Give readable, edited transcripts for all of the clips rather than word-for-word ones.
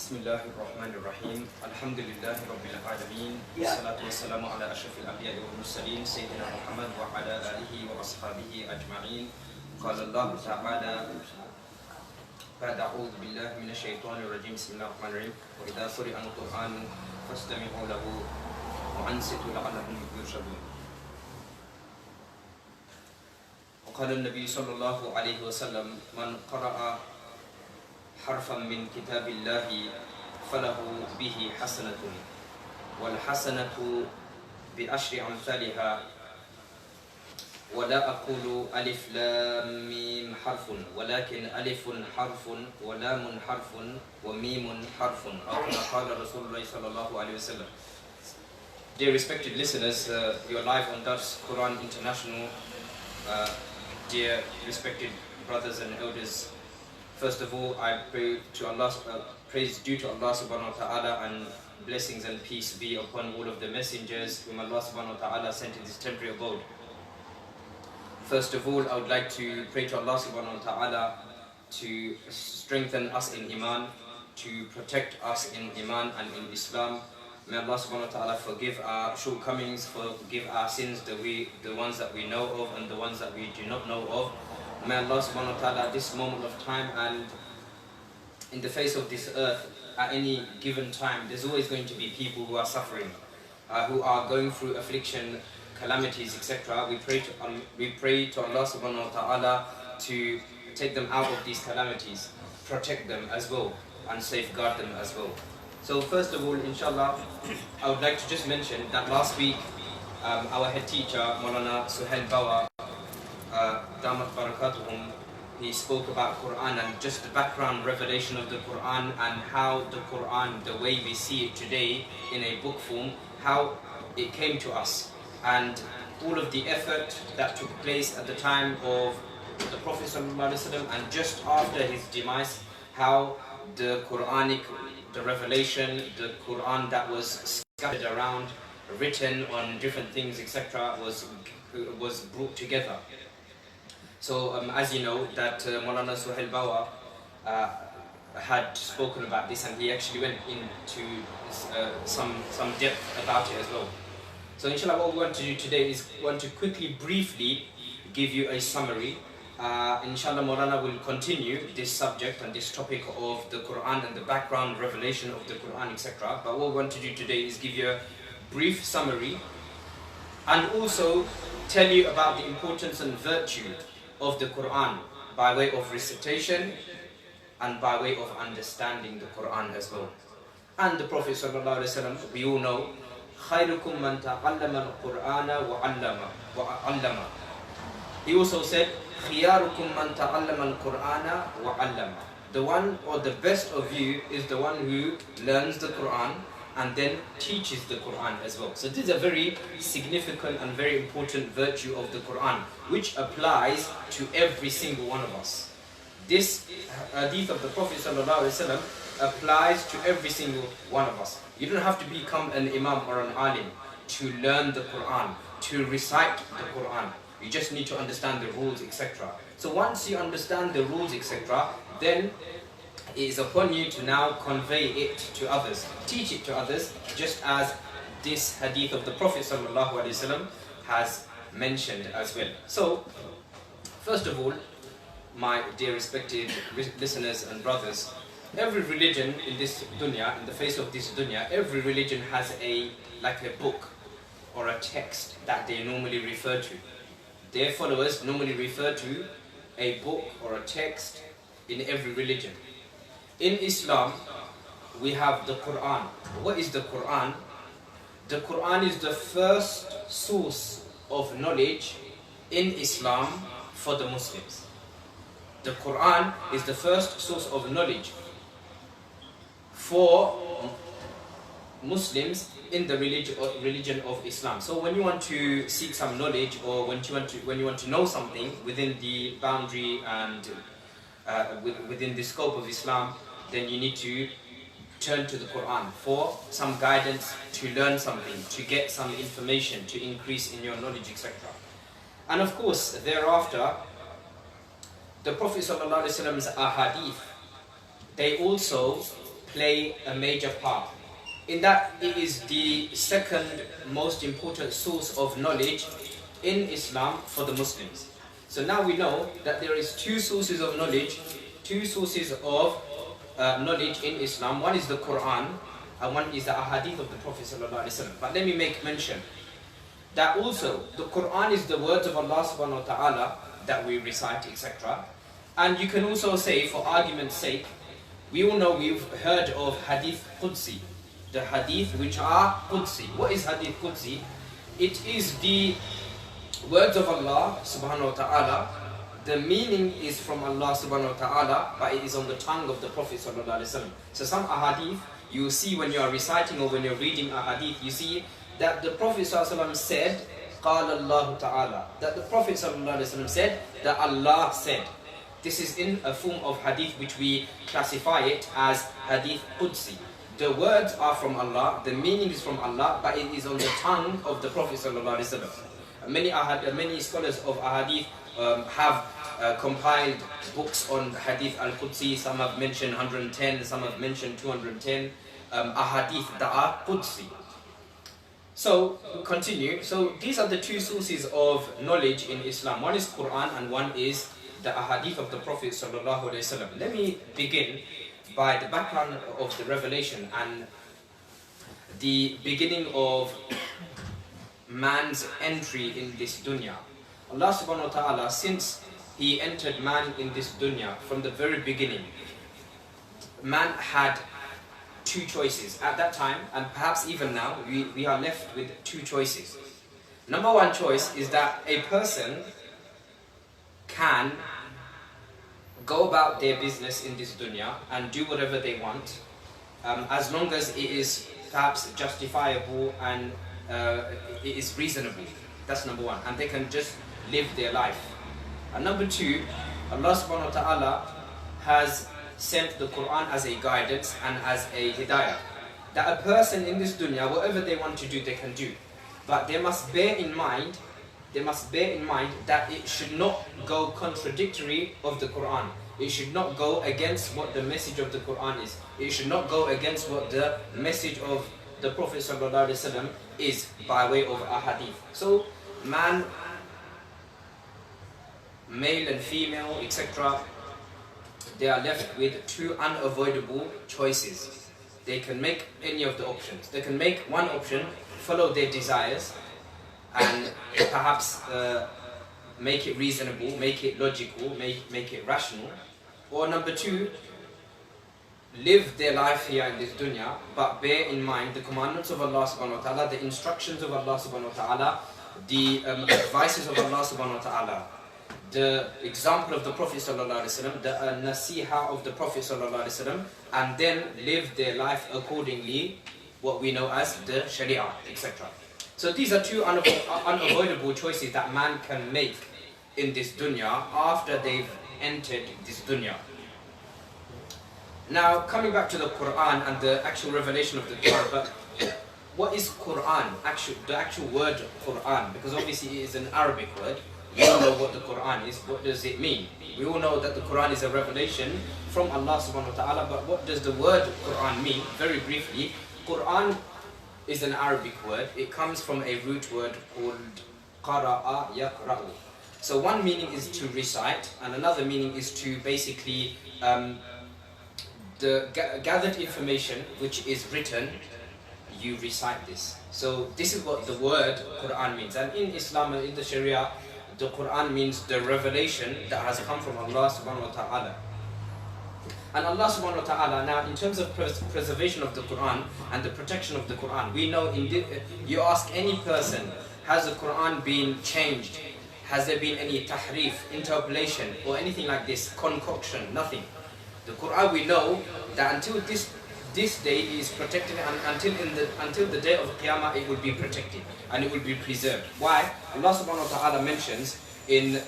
Bismillahir Rahmanir Rahim. Alhamdulillahi Rabbil Alamin. Wassalatu wassalamu ala ashrafil anbiya'i wal mursalin Sayyidina Muhammad wa ala alihi wa ashabihi ajma'in. Qala Allah ta'ala ba'da a'udhu billahi minash shaitanir rajim. Bismillahir Rahmanir Rahim. Wa idha quri'a al-Qur'an fastami'u lahu wa ansitu la'allakum turshadun. وقال النبي صلى الله عليه وسلم من قرأ حرفا من كتاب الله فله به حسنة والحسنة بعشر أمثالها ولا أقول ألف لام ميم حرف ولكن ألف حرف ولام حرف وميم حرف أو كما قال رسول الله صلى الله عليه وسلم. Dear respected listeners, you're live on Darse Quran International. Dear respected brothers and elders, first of all, I pray to Allah, praise due to Allah subhanahu wa ta'ala, and blessings and peace be upon all of the messengers whom Allah subhanahu wa ta'ala sent in this temporary abode. First of all, I would like to pray to Allah subhanahu wa ta'ala to strengthen us in Iman, to protect us in Iman and in Islam. May Allah subhanahu wa ta'ala forgive our shortcomings, forgive our sins, the ones that we know of and the ones that we do not know of. May Allah subhanahu wa ta'ala at this moment of time and in the face of this earth, at any given time, there's always going to be people who are suffering, who are going through affliction, calamities, etc. We pray to Allah subhanahu wa ta'ala to take them out of these calamities, protect them as well, and safeguard them as well. So first of all, inshallah, I would like to just mention that last week, our head teacher, Molana Damat Barakatuhum, he spoke about Quran and just the background revelation of the Quran and how the Quran, the way we see it today in a book form, how it came to us, and all of the effort that took place at the time of the Prophet ﷺ and just after his demise, how the Quranic, the revelation, the Quran that was scattered around, written on different things, etc., was brought together. So as you know, that Molana had spoken about this, and he actually went into some depth about it as well. So inshallah, what we want to do today is we want to quickly, briefly give you a summary. Inshallah, Molana will continue this subject and this topic of the Quran and the background revelation of the Quran, etc. But what we want to do today is give you a brief summary and also tell you about the importance and virtue of the Quran by way of recitation and by way of understanding the Quran as well. And the Prophet ﷺ, we all know, خَيْرُكُمْ مَنْ تَعَلَّمَ الْقُرْآنَ وَعَلَّمَ. He also said, خِيَارُكُمْ مَنْ تَعَلَّمَ الْقُرْآنَ وَعَلَّمَ. The one or the best of you is the one who learns the Quran and then teaches the Quran as well. So this is a very significant and very important virtue of the Quran, which applies to every single one of us. This hadith of the Prophet ﷺ applies to every single one of us. You don't have to become an imam or an alim to learn the Quran, to recite the Quran. You just need to understand the rules, etc. So once you understand the rules, etc., then it is upon you to now convey it to others, teach it to others, just as this hadith of the Prophet ﷺ has mentioned as well. So, first of all, my dear respected listeners and brothers, every religion in this dunya, in the face of this dunya, every religion has like a book or a text that they normally refer to. Their followers normally refer to a book or a text in every religion. In Islam, we have the Quran. What is the Quran? The Quran is the first source of knowledge in Islam for the Muslims. The Quran is the first source of knowledge for Muslims in the religion of Islam. So when you want to seek some knowledge, or when you want to know something within the boundary and within the scope of Islam, then you need to turn to the Quran for some guidance, to learn something, to get some information, to increase in your knowledge, etc. And of course, thereafter, the Prophet ﷺ's ahadith, they also play a major part. In that, it is the second most important source of knowledge in Islam for the Muslims. So now we know that there is two sources of knowledge, knowledge in Islam. One is the Quran, and one is the ahadith of the Prophet ﷺ. But let me make mention that also the Quran is the words of Allah subhanahu wa ta'ala that we recite, etc. And you can also say, for argument's sake, we all know, we've heard of hadith Qudsi, the hadith which are Qudsi. What is hadith Qudsi? It is the words of Allah subhanahu wa ta'ala. The meaning is from Allah subhanahu wa ta'ala, but it is on the tongue of the Prophet sallallahu alaihi wasallam. So some ahadith, you see when you are reciting or when you're reading ahadith, you see that the Prophet sallallahu alaihi wasallam said, قال الله ta'ala, that the Prophet sallallahu alaihi wasallam said, that Allah said. This is in a form of hadith which we classify it as hadith Qudsi. The words are from Allah, the meaning is from Allah, but it is on the tongue of the Prophet sallallahu alaihi wasallam. Many scholars of ahadith have compiled books on hadith al-Qudsi. Some have mentioned 110, some have mentioned 210 ahadith that are Qudsi. So, we'll continue. So, these are the two sources of knowledge in Islam. One is Quran and one is the ahadith of the Prophet sallallahu alaihi wasallam. Let me begin by the background of the revelation and the beginning of man's entry in this dunya. Allah subhanahu wa ta'ala, since He entered man in this dunya, from the very beginning, man had two choices. At that time, and perhaps even now, we are left with two choices. Number one choice is that a person can go about their business in this dunya and do whatever they want, as long as it is perhaps justifiable and it is reasonable. That's number one. And they can just live their life. And number two, Allah subhanahu wa ta'ala has sent the Quran as a guidance and as a hidayah. That a person in this dunya, whatever they want to do, they can do. But they must bear in mind that it should not go contradictory of the Quran. It should not go against what the message of the Quran is. It should not go against what the message of the Prophet ﷺ is by way of ahadith. So man, male and female, etc., they are left with two unavoidable choices. They can make any of the options. They can make one option, follow their desires, and perhaps make it reasonable, make it logical, make it rational. Or number two, live their life here in this dunya, but bear in mind the commandments of Allah subhanahu wa ta'ala, the instructions of Allah subhanahu wa ta'ala, the advices of Allah subhanahu wa ta'ala, the example of the Prophet sallallahu alaihi wasallam, the nasiha of the Prophet sallallahu alaihi wasallam, and then live their life accordingly, what we know as the Sharia, etc. So these are two unavoidable choices that man can make in this dunya after they've entered this dunya. Now, coming back to the Quran and the actual revelation of the Quran, but what is Quran? The actual word Quran, because obviously it is an Arabic word. We all know what the Quran is. What does it mean? We all know that the Quran is a revelation from Allah subhanahu wa ta'ala, but what does the word Quran mean? Very briefly, Quran is an Arabic word. It comes from a root word called qara'a yaqra'u. So one meaning is to recite, and another meaning is to basically the gathered information which is written, you recite this. So this is what the word Quran means. And in Islam and in the Sharia, the Quran means the revelation that has come from Allah subhanahu wa ta'ala. And Allah subhanahu wa ta'ala, now in terms of preservation of the Quran and the protection of the Quran, we know, you ask any person, has the Quran been changed? Has there been any tahrif, interpolation, or anything like this, concoction? Nothing. The Quran, we know that until this day is protected, and until the day of Qiyamah it will be protected and it will be preserved. Why? Allah subhanahu wa ta'ala mentions in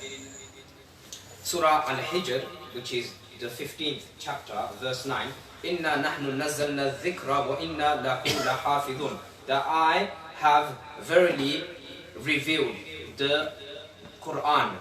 Surah Al-Hijr, which is the 15th chapter, verse 9, Inna nahnu nazzalna dhikra wa inna lahu lahafidhun. That I have verily revealed the Quran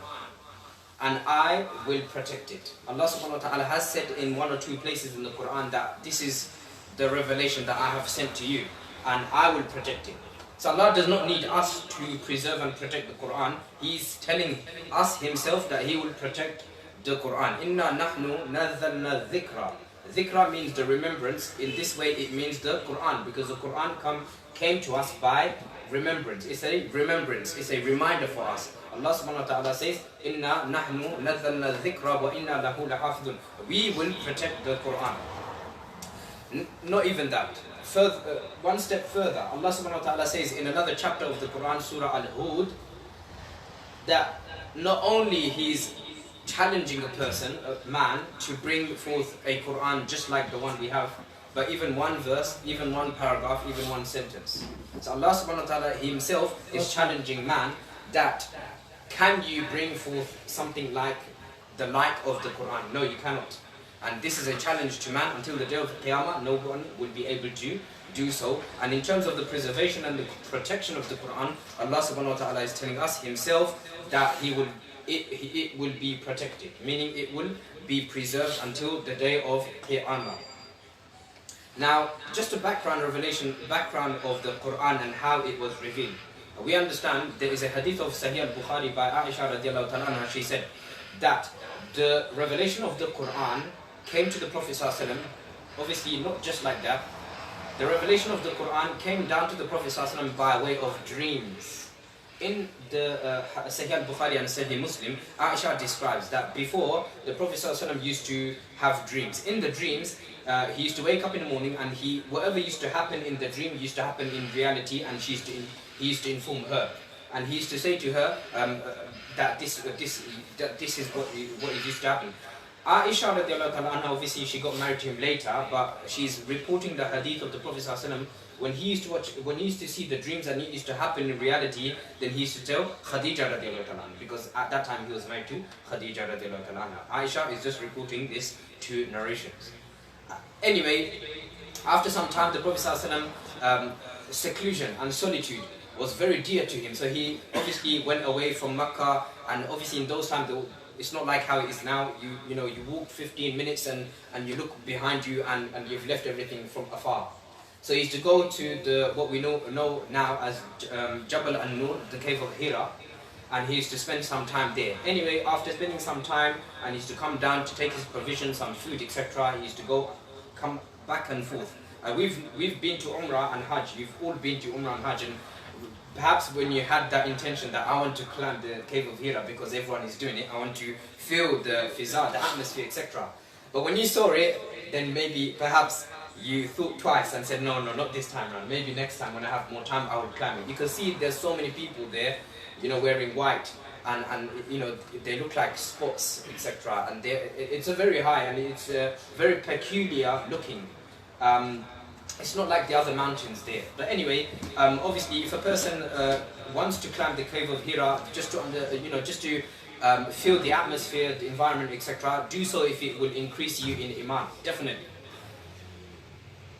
and I will protect it. Allah subhanahu wa ta'ala has said in one or two places in the Quran that this is the revelation that I have sent to you, and I will protect it. So Allah does not need us to preserve and protect the Quran. He's telling us Himself that He will protect the Quran. Inna nahnu nazzalna dhikra. Dhikra means the remembrance. In this way it means the Quran, because the Quran came to us by remembrance. It's a remembrance, it's a reminder for us. Allah subhanahu wa ta'ala says, Inna nahnu nazzalna dhikra wa inna lahu lahafidun. We will protect the Quran. Not even that. One step further, Allah subhanahu wa ta'ala says in another chapter of the Quran, Surah Al-Hud, that not only He's challenging a person, a man, to bring forth a Quran just like the one we have, but even one verse, even one paragraph, even one sentence. So Allah subhanahu wa ta'ala Himself is challenging man that, can you bring forth something like the like of the Quran? No, you cannot. And this is a challenge to man until the day of Qiyamah. No one will be able to do so. And in terms of the preservation and the protection of the Quran, Allah subhanahu wa ta'ala is telling us Himself that it will be protected, meaning it will be preserved until the day of Qiyamah. Now, just a background of the Quran and how it was revealed. We understand there is a hadith of Sahih al-Bukhari by Aisha radiallahu ta'ala anha. She said that the revelation of the Quran came to the Prophet ﷺ, obviously not just like that. The revelation of the Quran came down to the Prophet ﷺ by way of dreams. In the Sahih al-Bukhari and Sahih Muslim, Aisha describes that before, the Prophet ﷺ used to have dreams. In the dreams, he used to wake up in the morning, and whatever used to happen in the dream used to happen in reality, and he used to inform her. And he used to say to her that this is what used to happen. Aisha radiallahu ta'ala anha, obviously she got married to him later, but she's reporting the hadith of the Prophet ﷺ. When he used to see the dreams and it used to happen in reality, then he used to tell Khadija radiallahu ta'ala anha, because at that time he was married to Khadija radiallahu ta'ala anha. Aisha is just reporting this to narrations. Anyway, after some time, the Prophet ﷺ, seclusion and solitude was very dear to him. So he obviously went away from Mecca, and obviously in those times, it's not like how it is now. You walk 15 minutes and you look behind you and you've left everything from afar. So he used to go to what we know now as Jabal an-Nur, the cave of Hira, and he used to spend some time there. Anyway, after spending some time, and he used to come down to take his provisions, some food, etc. He used to come back and forth. We've been to Umrah and Hajj. You've all been to Umrah and Hajj, and perhaps when you had that intention that I want to climb the cave of Hira because everyone is doing it, I want to feel the fiza, the atmosphere, etc. But when you saw it, then perhaps you thought twice and said, no, not this time around. Maybe next time when I have more time, I will climb it. You can see there's so many people there, wearing white, and they look like spots, etc. And it's a very high, and it's very peculiar looking. It's not like the other mountains there. But anyway, obviously, if a person wants to climb the cave of Hira just to feel the atmosphere, the environment, etc., do so if it will increase you in iman, definitely.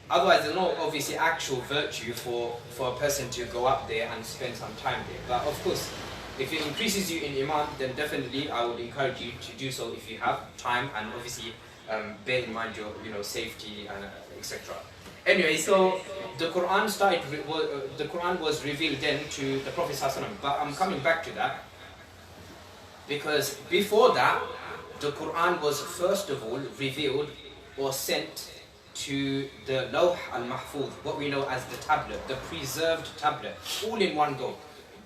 Otherwise, there's no obviously actual virtue for a person to go up there and spend some time there. But of course, if it increases you in iman, then definitely I would encourage you to do so if you have time, and obviously bear in mind your safety and etc. Anyway, so the Quran was revealed then to the Prophet ﷺ. But I'm coming back to that, because before that, the Quran was first of all revealed or sent to the Lawh al-Mahfuz, what we know as the tablet, the preserved tablet, all in one go.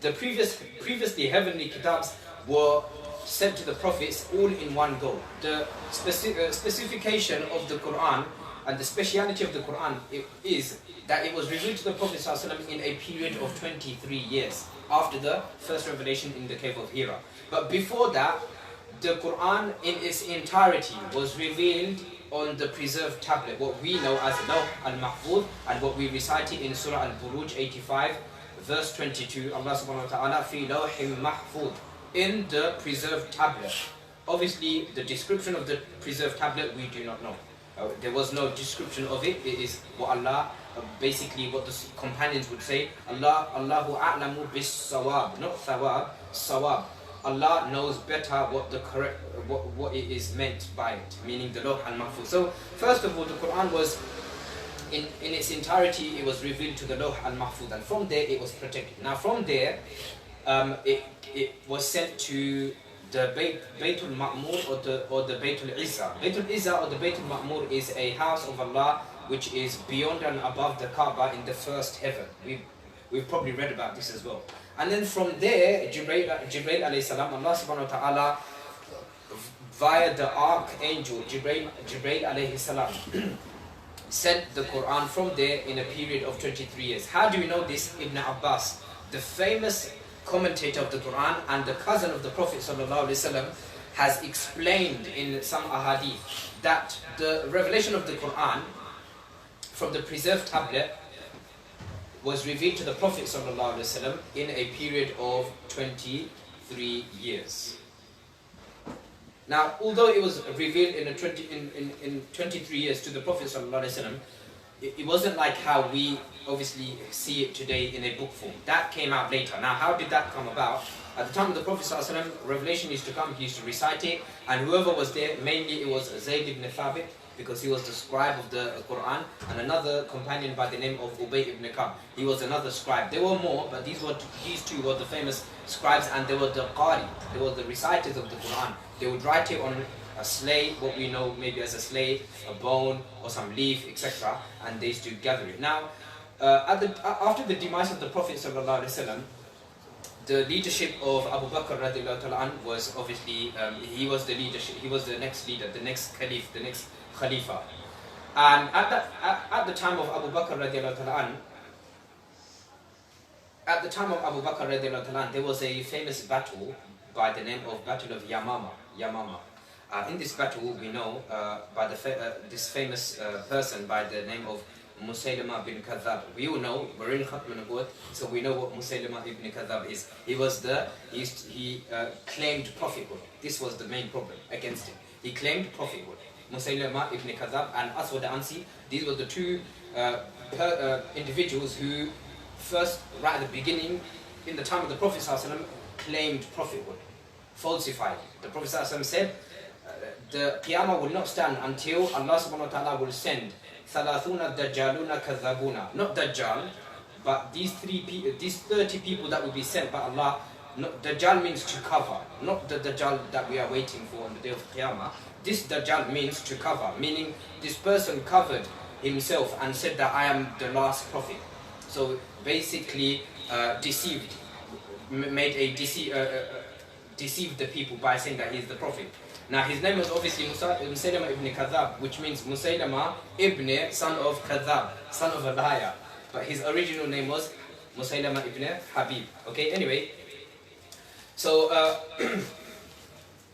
The previously heavenly kitabs were sent to the prophets all in one go. The specification of the Quran and the speciality of the Quran is that it was revealed to the Prophet ﷺ in a period of 23 years after the first revelation in the cave of Hira. But before that, the Quran in its entirety was revealed on the preserved tablet, what we know as Lawh al-Mahfuz, and what we recited in Surah Al-Buruj 85, verse 22, Allah subhanahu wa ta'ala, fi lawhim mahfuz, in the preserved tablet. Obviously, the description of the preserved tablet, we do not know. There was no description of it. It is what Allah, basically what the companions would say, Allahu a'lamu bis sawab, not thawab, sawab. Allah knows better what it is meant by it, meaning the Lawh al-Mahfuz. So, first of all, the Quran was in its entirety, it was revealed to the Lawh al-Mahfuz, and from there it was protected. Now from there, it was sent to the Baytul Ma'mur or the Baytul Izza. Baytul Izza or the Baytul Ma'mur is a house of Allah which is beyond and above the Kaaba in the first heaven. We've probably read about this as well. And then from there, Jibreel alayhi salam, Allah subhanahu wa ta'ala, via the archangel Jibreel alayhi salam, sent the Quran from there in a period of 23 years. How do we know this? Ibn Abbas, the famous commentator of the Quran and the cousin of the Prophet sallallahu alaihi wasallam, has explained in some ahadith that the revelation of the Quran from the preserved tablet was revealed to the Prophet ﷺ in a period of 23 years. Now, although it was revealed in 23 years to the Prophet ﷺ, it wasn't like how we obviously see it today in a book form. That came out later. Now, how did that come about? At the time of the Prophet ﷺ, revelation used to come, he used to recite it, and whoever was there, mainly it was Zayd ibn Thabit, because he was the scribe of the Quran, and another companion by the name of Ubay ibn Ka'b. He was another scribe. There were more, but these two were the famous scribes, and they were the Qari, they were the reciters of the Quran. They would write it on a slate, what we know maybe as a slate, a bone, or some leaf, etc., and they used to gather it. Now, after the demise of the Prophet ﷺ, the leadership of Abu Bakr radiallahu ta'ala anhu was obviously, he was the leadership, he was the next leader, the next caliph, the next Khalifa. And at the time of Abu Bakr radiallahu ta'ala anhu, there was a famous battle by the name of Battle of Yamama. In this battle, we know by this famous person by the name of Musaylama ibn Kadhab. We all know, we're in Khatm al-Nubuwwat, so we know what Musaylama ibn Kadhab is. He claimed prophethood. This was the main problem against him. He claimed prophethood. Musaylama ibn Kadhab and Aswad Ansi, these were the two individuals who first, right at the beginning, in the time of the Prophet ﷺ, claimed prophethood, falsified. The Prophet ﷺ said, the Qiyamah will not stand until Allah subhanahu wa ta'ala will send Thalathuna Dajjaluna Kadhabuna. Not Dajjal, but these 30 people that will be sent by Allah. Dajjal means to cover, not the Dajjal that we are waiting for on the day of Qiyamah. This Dajjal means to cover, meaning this person covered himself and said that I am the last prophet. So basically deceived the people by saying that he is the prophet. Now his name was obviously Musaylama ibn Kadhab, which means Musaylama ibn, son of Kadhab, son of a liar. But his original name was Musaylama ibn Habib. Okay, anyway. So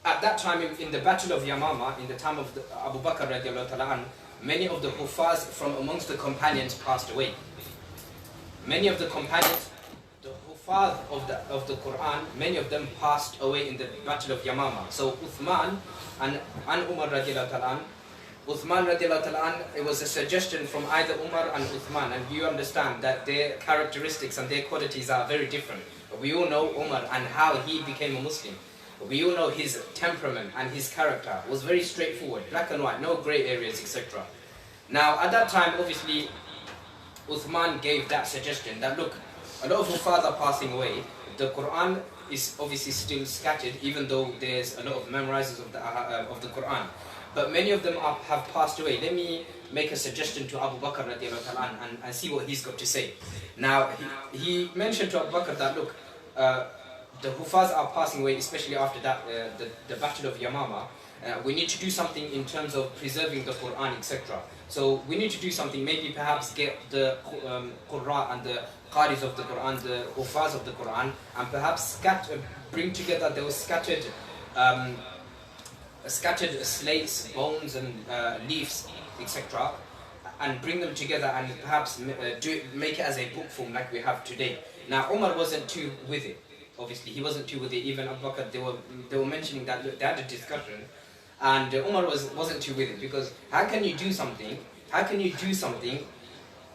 at that time in the Battle of Yamama, in the time of Abu Bakr radiallahu ta'ala anhu, many of the Hufaz from amongst the companions passed away. Many of the companions, the Hufaz of the Quran, many of them passed away in the Battle of Yamama. So Uthman and Umar radiallahu ta'ala anhu, Uthman radiallahu ta'ala anhu, it was a suggestion from either Umar and Uthman, and you understand that their characteristics and their qualities are very different. We all know Umar and how he became a Muslim. We all know his temperament and his character was very straightforward, black and white, no grey areas, etc. Now at that time, obviously, Uthman gave that suggestion that look, a lot of Hufaz are passing away. The Quran is obviously still scattered, even though there's a lot of memorizers of the Quran. But many of them have passed away. Let me make a suggestion to Abu Bakr radiallahu ta'ala and see what he's got to say. Now he mentioned to Abu Bakr that look, the Hufaz are passing away, especially after that the Battle of Yamama. We need to do something in terms of preserving the Quran, etc. So we need to do something, maybe perhaps get the Qurra and the Qaris of the Quran, the Hufaz of the Quran, and perhaps bring together those scattered slates, bones and leaves, etc. and bring them together and perhaps make it as a book form like we have today. Now Umar wasn't too with it. Obviously, he wasn't too with it. Even Abu Bakr, they were mentioning that look, they had a discussion, and Umar wasn't too with it, because how can you do something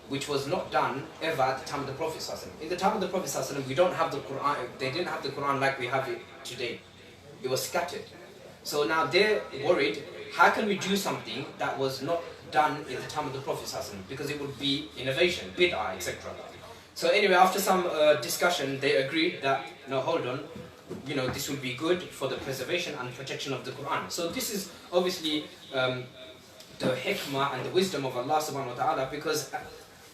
which was not done ever at the time of the Prophet ﷺ? In the time of the Prophet ﷺ, we don't have the Quran. They didn't have the Quran like we have it today. It was scattered. So now they're worried. How can we do something that was not done in the time of the Prophet ﷺ, because it would be innovation, bid'ah, etc. So anyway, after some discussion, they agreed that, no, hold on, you know, this would be good for the preservation and protection of the Quran. So this is obviously the hikmah and the wisdom of Allah subhanahu wa ta'ala, because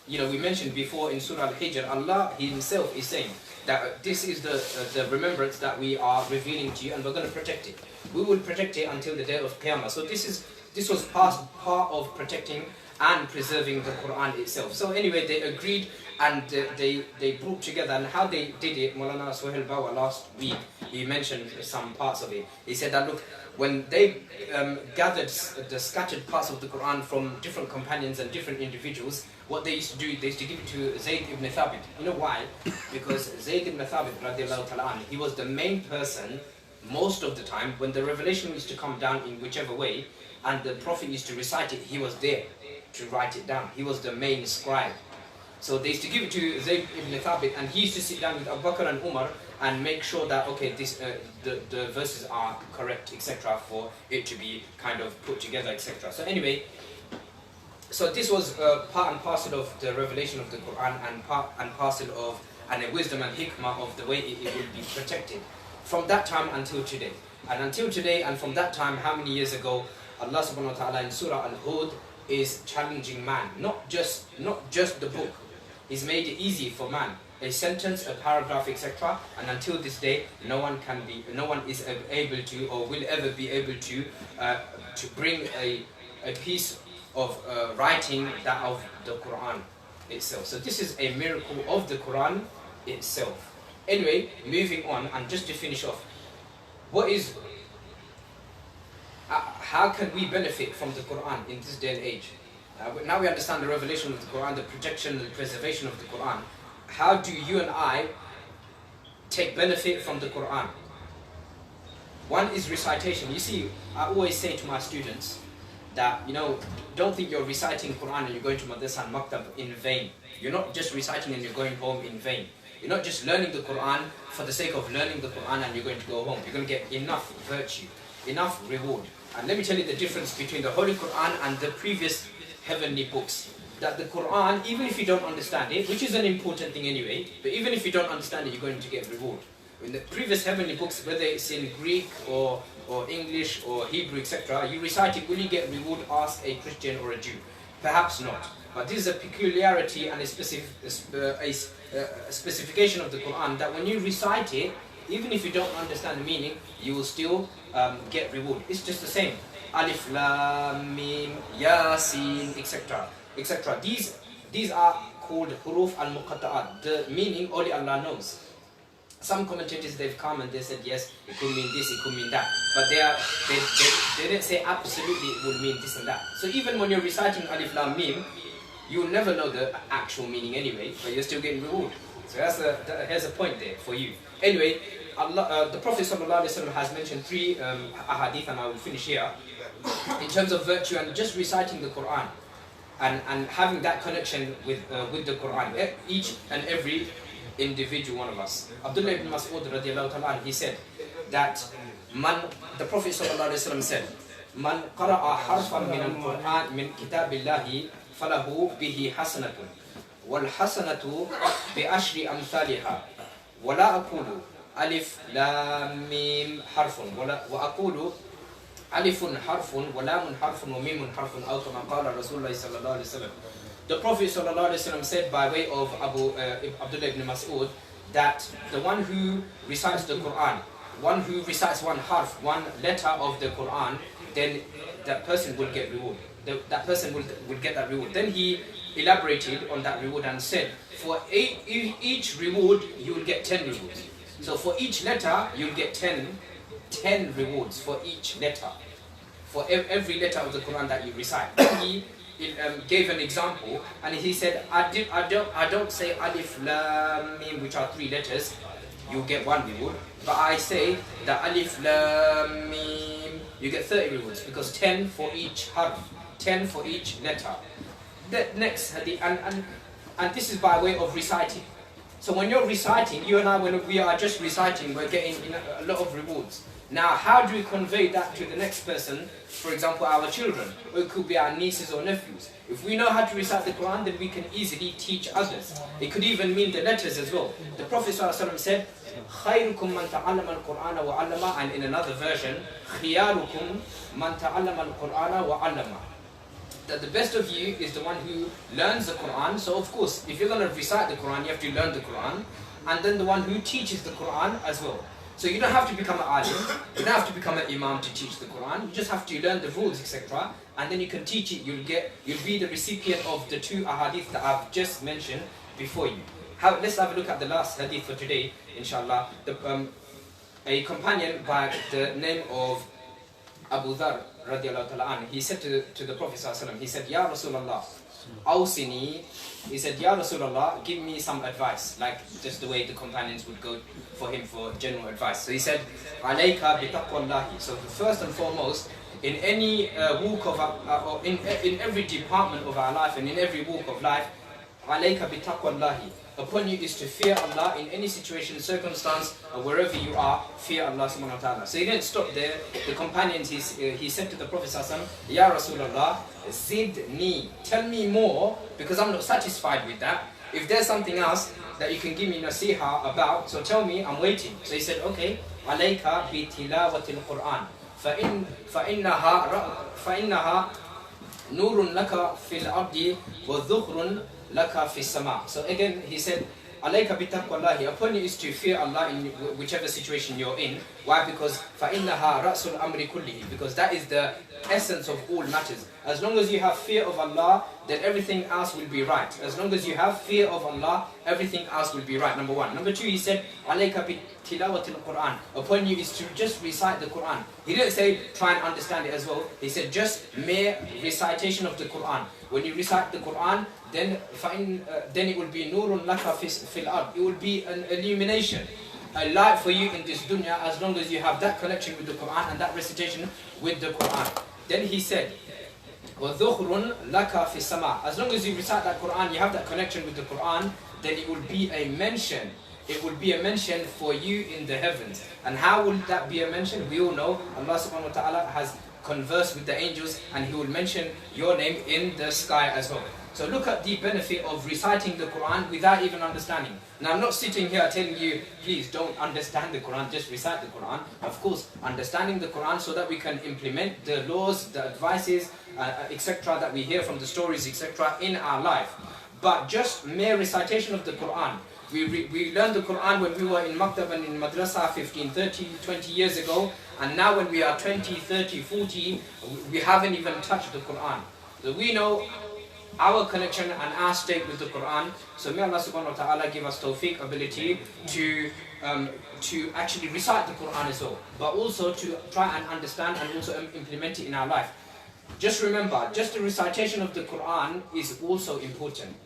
you know, we mentioned before in Surah Al-Hijr, Allah Himself is saying that this is the remembrance that we are revealing to you, and we're going to protect it. We will protect it until the day of Qiyamah. So this was part of protecting and preserving the Quran itself. So anyway, they agreed, and they brought together, and how they did it, Molana Suhail Bawa last week, he mentioned some parts of it. He said that, look, when they gathered the scattered parts of the Quran from different companions and different individuals, what they used to do, they used to give it to Zayd ibn Thabit. You know why? Because Zayd ibn Thabit, radiallahu ta'ala, he was the main person most of the time when the revelation used to come down in whichever way, and the Prophet used to recite it, he was there to write it down. He was the main scribe. So they used to give it to Zayd ibn Thabit, and he used to sit down with Abu Bakr and Umar and make sure that, okay, this, the verses are correct, etc., for it to be kind of put together, etc. So anyway, so this was part and parcel of the revelation of the Quran, and part and parcel of the wisdom and hikmah of the way it will be protected from that time until today. And until today, and from that time, how many years ago, Allah subhanahu wa ta'ala in Surah Al-Hud is challenging man, not just the book. He's made it easy for man, a sentence, a paragraph, etc. And until this day, no one is able to, or will ever be able to bring a piece of writing that of the Quran itself. So this is a miracle of the Quran itself. Anyway, moving on, and just to finish off, how can we benefit from the Quran in this day and age? Now we understand the revelation of the Quran, the protection and the preservation of the Quran. How do you and I take benefit from the Quran? One is recitation. You see, I always say to my students that, you know, don't think you're reciting Quran and you're going to madrasa and maktab in vain. You're not just reciting and you're going home in vain. You're not just learning the Quran for the sake of learning the Quran and you're going to go home. You're going to get enough virtue, enough reward. And let me tell you the difference between the Holy Quran and the previous heavenly books. That the Quran, even if you don't understand it, which is an important thing anyway, but even if you don't understand it, you're going to get reward. In the previous heavenly books, whether it's in Greek or English or Hebrew, etc., you recite it, will you get reward? Ask a Christian or a Jew. Perhaps not. But this is a peculiarity and a specification of the Quran, that when you recite it, even if you don't understand the meaning, you will still get reward. It's just the same. Alif, Lam, Mim, Yasin, etc. etc. These are called huruf al-muqatta'at. The meaning only Allah knows. Some commentators, they've come and they said, yes, it could mean this, it could mean that. But they didn't say absolutely it will mean this and that. So even when you're reciting Alif Lam Mim, you'll never know the actual meaning anyway, but you're still getting reward. So here's a point there for you. Anyway, the Prophet ﷺ has mentioned 3 ahadith, and I will finish here, in terms of virtue and just reciting the Quran. And having that connection with the Quran, each and every individual one of us. Abdullah ibn Mas'ud radiallahu ta'ala, he said that the Prophet ﷺ said, Man qara'a harfan min al-Quran min kitabillahi falahu bihi hasanatun wal hasanatu bi ashri amthaliha wa la aqulu alif lam mim harfun wa aqulu alifun harfun wa lamun harfun wa mimun harfun aw kama qala Rasulullah sallallahu alaihi wasallam. The Prophet sallallahu alaihi wasallam said by way of Abdullah ibn Mas'ud that the one who recites the Quran, one who recites one harf, one letter of the Quran, then that person will get reward. That person will get that reward. Then he elaborated on that reward and said, for each reward you will get 10 rewards. So for each letter you will get 10 rewards for each letter, for every letter of the Quran that you recite. He gave an example, and he said, I don't say alif lam mim, which are 3 letters, you get 1 reward, but I say the alif lam mim, you get 30 rewards, because 10 for each harf, 10 for each letter. The next hadith, and this is by way of reciting. So when you're reciting, you and I, when we are just reciting, we're getting a lot of rewards. Now, how do we convey that to the next person? For example, our children, or it could be our nieces or nephews. If we know how to recite the Quran, then we can easily teach others. It could even mean the letters as well. The Prophet ﷺ said, خَيْرُكُمْ مَنْ تَعَلَّمَ الْقُرْآنَ وَعَلَّمَ, and in another version, خِيَارُكُمْ مَنْ تَعَلَّمَ الْقُرْآنَ وَعَلَّمَ. That the best of you is the one who learns the Quran. So of course, if you're going to recite the Quran, you have to learn the Quran. And then the one who teaches the Quran as well. So you don't have to become an alim, you don't have to become an imam to teach the Quran. You just have to learn the rules, etc. And then you can teach it. You'll be the recipient of the 2 ahadith that I've just mentioned before you. Let's have a look at the last hadith for today, inshallah. A companion by the name of Abu Dhar radiallahu ta'ala anh, he said to the Prophet sallallahu alaihi wasallam, he said, Ya Rasulullah, awsini, he said, Ya Rasulullah, give me some advice, like just the way the companions would go for him for general advice. So he said, alayka bi taqwallahi. So first and foremost, in any walk of or in every department of our life and in every walk of life, alayka bi taqwallahi. Upon you is to fear Allah in any situation, circumstance, or wherever you are, fear Allah subhanahu wa ta'ala. So he didn't stop there. The companions, he said to the Prophet sallallahu alaihi wasallam, Ya Rasulullah, zidni, tell me more, because I'm not satisfied with that. If there's something else that you can give me nasiha about, so tell me, I'm waiting. So he said, okay, alayka bi tilawatil Quran, فإنها نور لك في الأرض وذخر laka fi sama. So again, he said, alayka bi taqwallahi, upon you is to fear Allah in whichever situation you're in. Why? Because فَإِنَّهَا رَأْسُ الْأَمْرِ كُلِّهِ, because that is the essence of all matters. As long as you have fear of Allah, then everything else will be right. As long as you have fear of Allah, everything else will be right, number one. Number two, he said, alayka bi tilawatil Quran, upon you is to just recite the Quran. He didn't say try and understand it as well. He said just mere recitation of the Quran. When you recite the Quran, then it will be nurun laka fil ard. It will be an illumination, a light for you in this dunya, as long as you have that connection with the Quran and that recitation with the Quran. Then he said, وَذُخْرٌ لَكَ فِي السَّمَاءِ, as long as you recite that Quran, you have that connection with the Quran, then it will be a mention. It will be a mention for you in the heavens. And how will that be a mention? We all know Allah subhanahu wa ta'ala has conversed with the angels, and He will mention your name in the sky as well. So look at the benefit of reciting the Quran without even understanding. Now I'm not sitting here telling you, please don't understand the Quran, just recite the Quran. Of course, understanding the Quran so that we can implement the laws, the advices, etc. that we hear from the stories, etc. in our life. But just mere recitation of the Quran. We learned the Quran when we were in Maktab and in Madrasa 15, 30, 20 years ago. And now when we are 20, 30, 40, we haven't even touched the Quran. So we know our connection and our state with the Quran. So may Allah subhanahu wa ta'ala give us tawfiq, ability to actually recite the Quran as well, but also to try and understand and also implement it in our life. Just remember, just the recitation of the Quran is also important.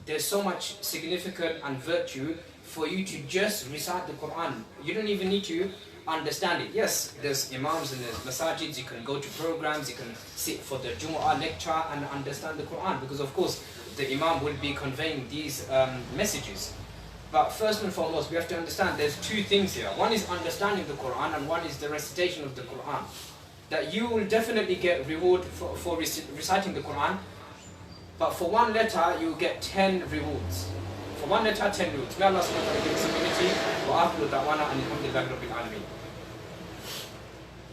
There's so much significance and virtue for you to just recite the Quran. You don't even need to understand it. Yes, there's imams and there's masajids, you can go to programs, you can sit for the Jumu'ah lecture and understand the Quran, because of course the imam will be conveying these messages. But first and foremost, we have to understand there's two things here. One is understanding the Quran and one is the recitation of the Quran. That you will definitely get reward for reciting the Quran, but for one letter you will get 10 rewards. For one letter, 10 rewards. May Allah subhanahu wa ta'ala give us ability. Wa akhiru da'wana and alhamdulillahi rabbil alameen.